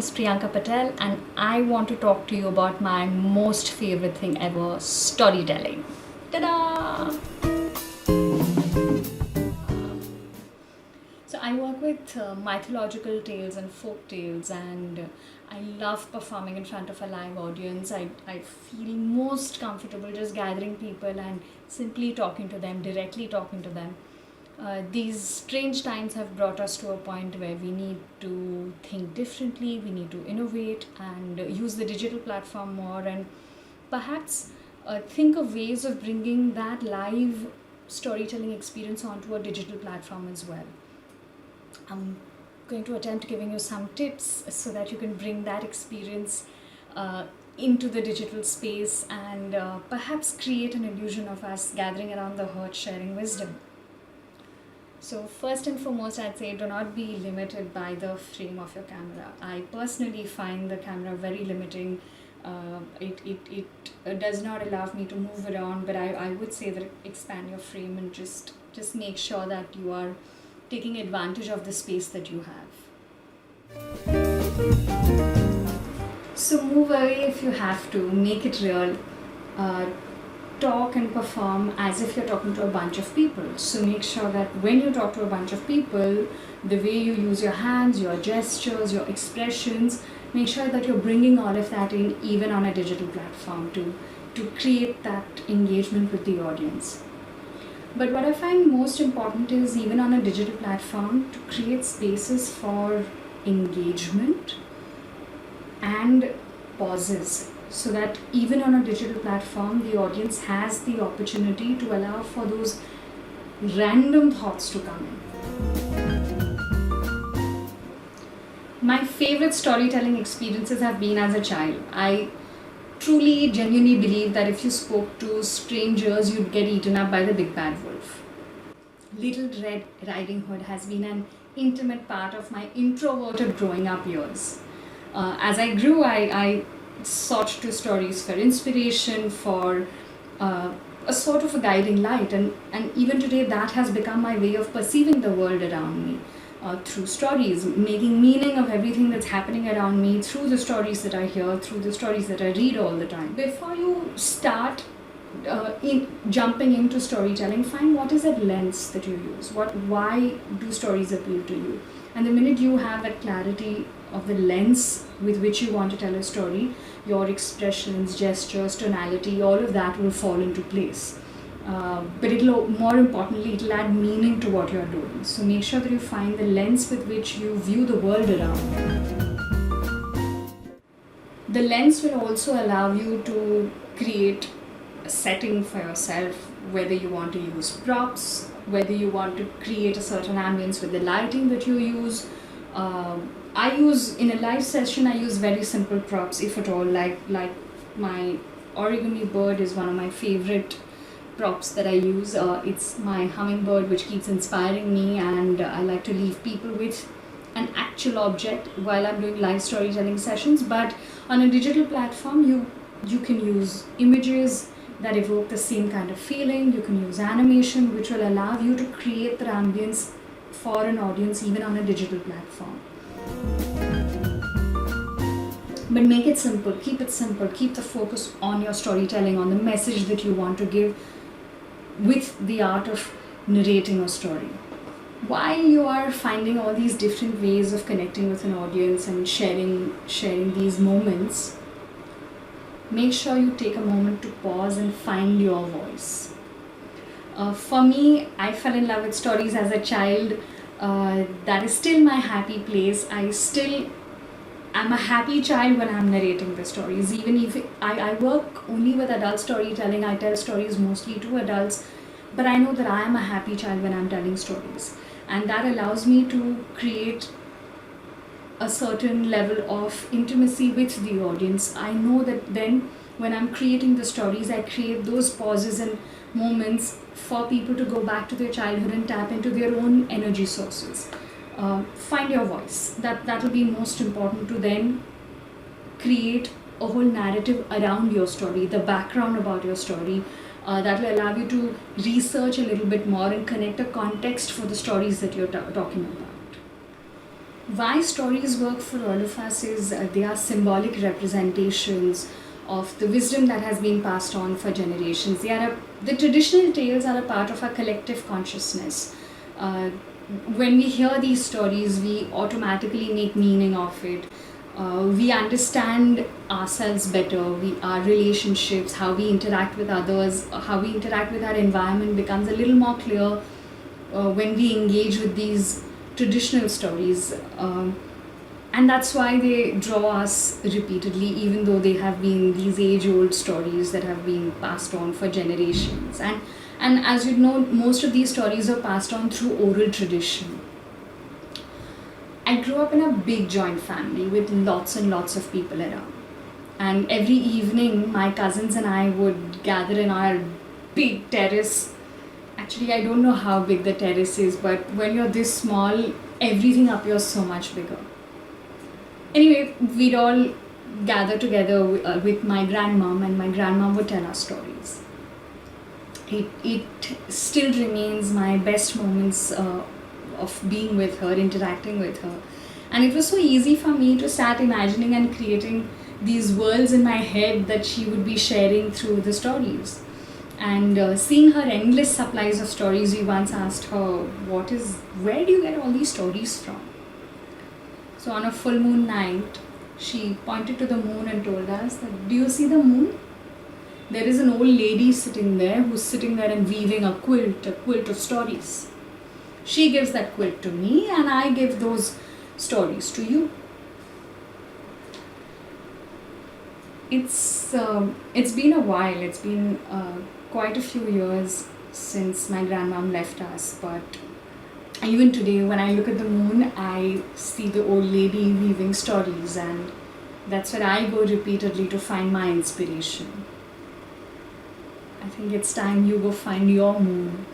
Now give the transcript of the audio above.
is Priyanka Patel, and I want to talk to you about my most favorite thing ever, storytelling. Ta-da! So I work with mythological tales and folk tales, and I love performing in front of a live audience. I feel most comfortable just gathering people and simply talking to them, directly talking to them. These strange times have brought us to a point where we need to think differently, we need to innovate and use the digital platform more, and perhaps think of ways of bringing that live storytelling experience onto a digital platform as well. I'm going to attempt giving you some tips so that you can bring that experience into the digital space and perhaps create an illusion of us gathering around the hearth sharing wisdom. So first and foremost, I'd say do not be limited by the frame of your camera. I personally find the camera very limiting. It does not allow me to move around, but I would say that expand your frame and just make sure that you are taking advantage of the space that you have. So move away if you have to, make it real. Talk and perform as if you're talking to a bunch of people. So make sure that when you talk to a bunch of people, the way you use your hands, your gestures, your expressions, make sure that you're bringing all of that in even on a digital platform to create that engagement with the audience. But what I find most important is even on a digital platform to create spaces for engagement and pauses, so that even on a digital platform, the audience has the opportunity to allow for those random thoughts to come in. My favorite storytelling experiences have been as a child. I truly, genuinely believe that if you spoke to strangers, you'd get eaten up by the big bad wolf. Little Red Riding Hood has been an intimate part of my introverted growing up years. As I grew, I sought to stories for inspiration, for a sort of a guiding light, and even today that has become my way of perceiving the world around me, through stories, making meaning of everything that's happening around me through the stories that I hear, through the stories that I read all the time. Before you start jumping into storytelling, find what is that lens that you use, why do stories appeal to you, and the minute you have that clarity of the lens with which you want to tell a story, your expressions, gestures, tonality, all of that will fall into place. But more importantly, it'll add meaning to what you're doing. So make sure that you find the lens with which you view the world around you. The lens will also allow you to create a setting for yourself, whether you want to use props, whether you want to create a certain ambience with the lighting that you use. In a live session, I use very simple props, if at all, like my origami bird is one of my favorite props that I use. It's my hummingbird, which keeps inspiring me, and I like to leave people with an actual object while I'm doing live storytelling sessions. But on a digital platform, you can use images that evoke the same kind of feeling. You can use animation, which will allow you to create the ambience for an audience even on a digital platform. But make it simple, keep the focus on your storytelling, on the message that you want to give with the art of narrating a story. While you are finding all these different ways of connecting with an audience and sharing these moments, make sure you take a moment to pause and find your voice. For me, I fell in love with stories as a child. That is still my happy place. I'm a happy child when I'm narrating the stories. Even if I work only with adult storytelling, I tell stories mostly to adults, but I know that I am a happy child when I'm telling stories. And that allows me to create a certain level of intimacy with the audience. I know that then when I'm creating the stories, I create those pauses and moments for people to go back to their childhood and tap into their own energy sources. Find your voice. That will be most important, to then create a whole narrative around your story, the background about your story. That will allow you to research a little bit more and connect a context for the stories that you're talking about. Why stories work for all of us is they are symbolic representations of the wisdom that has been passed on for generations. The traditional tales are a part of our collective consciousness. When we hear these stories, we automatically make meaning of it. We understand ourselves better, our relationships, how we interact with others, how we interact with our environment becomes a little more clear when we engage with these traditional stories. And that's why they draw us repeatedly, even though they have been these age-old stories that have been passed on for generations. And as you know, most of these stories are passed on through oral tradition. I grew up in a big joint family with lots and lots of people around. And every evening, my cousins and I would gather in our big terrace. Actually, I don't know how big the terrace is, but when you're this small, everything up here is so much bigger. Anyway, we'd all gather together with my grandmom, and my grandmom would tell us stories. It still remains my best moments of being with her, interacting with her. And it was so easy for me to start imagining and creating these worlds in my head that she would be sharing through the stories. And seeing her endless supplies of stories, we once asked her, where do you get all these stories from? So on a full moon night, she pointed to the moon and told us that, do you see the moon? There is an old lady sitting there who's sitting there and weaving a quilt of stories. She gives that quilt to me and I give those stories to you. It's been a while. It's been quite a few years since my grandmom left us, but even today when I look at the moon, I see the old lady weaving stories, and that's where I go repeatedly to find my inspiration. I think it's time you go find your moon.